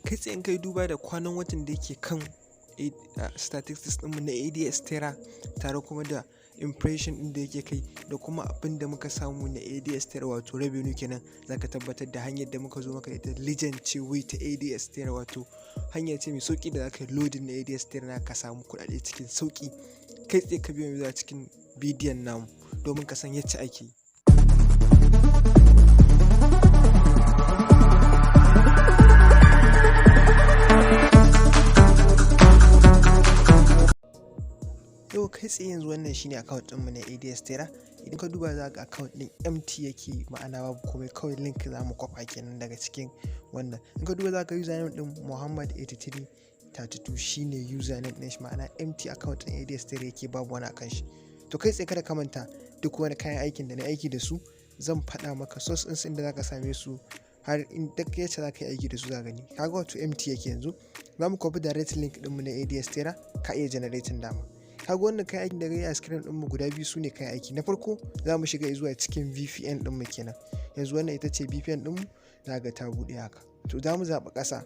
kai tsaye in kai duba da kwanan watan da yake kan statistics ɗinmu na Adsterra tare kuma da impression ɗin da yake kai da kuma abin da muka samu na Adsterra wato revenue kenan, zaka tabbatar da hanyar da muka zo maka ita legend ce wai ta Adsterra, wato hanya ce mai sauki da zaka yi loading na Adsterra ka samu kuɗaɗe cikin sauki. Kai tsaye ka biyo mu zuwa cikin bidiyon namu domin ka san yacce ake yi. Yau kai tsaye yanzu wannan shine account ɗinmu na Adsterra. Idan ka duba za ka account ɗin empty yake, ma'ana babu komai, kawai link za mu kwafa kenan daga cikin wannan. In ka duba za ka username ɗin Muhammad8332 shine username ɗin shi, ma'ana empty account ɗin Adsterra yake, babu wani akan shi. To kai tsaye kada ka manta duk wani kayan aikin da na aiki da su zan faɗa maka source ɗin inda za ka same su, har in duk yacce za ka yi aiki da su za gani. Kaga wato empty yake yanzu. Za mu copy direct link ɗinmu na Adsterra, ka iya generating dama. Kaga wannan kayan aikin da gani a screen ɗinmu guda biyu su ne kayan aiki. Na farko za mu shiga zuwa cikin VPN ɗinmu kenan. Yanzu wannan ita ce VPN ɗinmu, za ga ta buɗe haka. To za mu zaɓi ƙasa.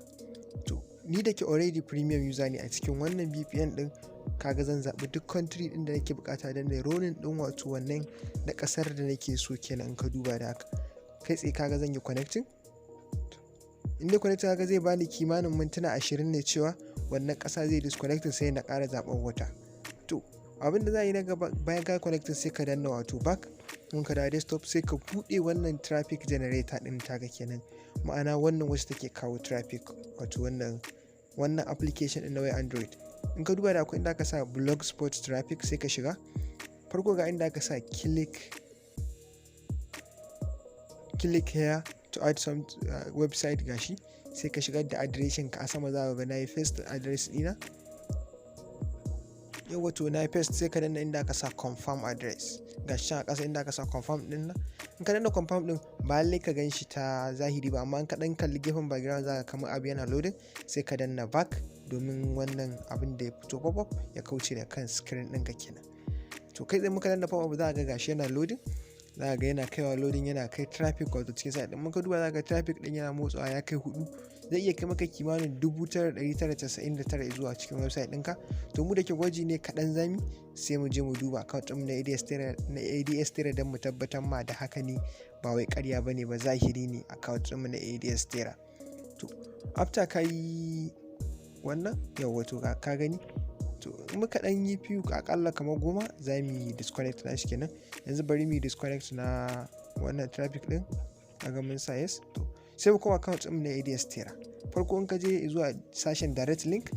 To ni da ke already premium user ne a cikin wannan VPN ɗin, kaga zan zaɓi duk country ɗin da nake buƙata don na rolling ɗin wato wannan da ƙasar da nake so kenan. In ka duba da haka kai tsaye kaga zan yi connecting. In dai connecting kaga zai bani kimanin mintuna 20 ne cewa wannan ƙasa zai disconnecting, sai na ƙara zaɓen wata. To abin da za yi na gaba bayan ka connecting sai ka danna wato back. In ka da desktop sai ka buɗe wannan traffic generator ɗin taka kenan, ma'ana wannan wacce take kawo traffic, wato wannan application ɗin na wayar Android. In ka duba da akwai inda aka sa blogspot traffic sai ka shiga. Farko ga inda aka sa click here to add some website, gashi sai ka shigar da adireshin ka. A sama za ka ga nayi paste address ɗina. Yau wato na paste, sai ka danna inda aka sa confirm address, gashi a ƙasa inda aka sa confirm ɗin nan. In ka danna confirm ɗin ba lallai ka gan shi ta zahiri ba, amma in ka ɗan kalli gefen background za ka kama abu yana loading, sai ka danna back domin wannan abin da ya fito pop-up ya kauce da kan screen ɗinka kenan. To kai tsaye muka danna pop-up za ka ga gashi yana loading, za ka ga yana kaiwa loading, yana kai traffic wato cikin site ɗin. Muka duba za ka ga traffic ɗin yana motsawa ya kai 4, zai iya kai maka kimanin 9,999 zuwa cikin website ɗinka. To mu da ke gwaji ne kaɗan zami, sai mu je mu duba account ɗin na Adsterra don mu tabbatar ma da haka ne, ba wai ƙarya bane ba, zahiri ne account ɗin na Adsterra. To after ka yi wannan yau wato ka gani, to in muka ɗan yi few akalla kamar 10 za mu yi disconnect na shi kenan. Yanzu bari mu yi disconnect na wannan traffic ɗin, kaga mun sa yes. To sai mu koma account ɗin na Adsterra. Farko in ka je zuwa sashen direct link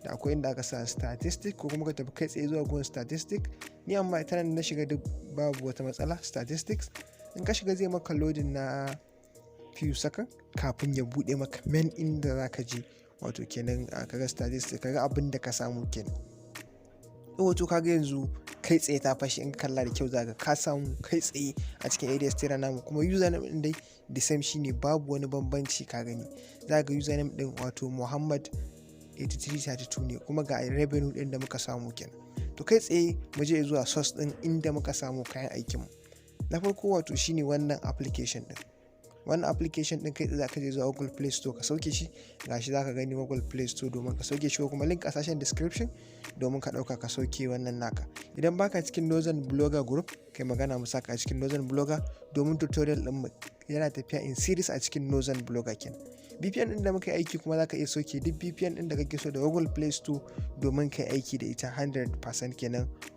da akwai inda aka sa statistic, ko kuma ka tafi kai tsaye zuwa gun statistic. Ni amma ita nan na shiga duk babu wata matsala, statistics. In ka shiga zai maka loading na few second kafin ya buɗe maka main inda za ka je, wato kenan kaga statistics, kaga abin da ka samu kenan. Wato kaga yanzu kai tsaye ta fashi. In ka kalla da kyau za ka samu kai tsaye a cikin Adsterra namu, kuma username ɗin dai the same shine, babu wani bambanci. Ka gani za ga username ɗin wato Muhammad8332 ne, kuma ga revenue ɗin da muka samu kenan. To kai tsaye mu je zuwa source ɗin inda muka samu kayan aikinmu. Na farko wato shine wannan application ɗin. Wannan application ɗin kai tsaye za ka je zuwa Google Play Store ka sauke shi, gashi za ka gani Google Play Store domin ka sauke shi, ko kuma link a sashen description domin ka ɗauka ka sauke wannan naka. Idan baka cikin Northern Blogger group, kai magana mu saka a cikin Northern Blogger, domin tutorial ɗin yana tafiya in series a cikin Northern Blogger kenan. VPN ɗin da muka yi aiki kuma za ka iya sauke duk VPN ɗin da kake so da Google Play Store domin ka yi aiki da ita 100% kenan,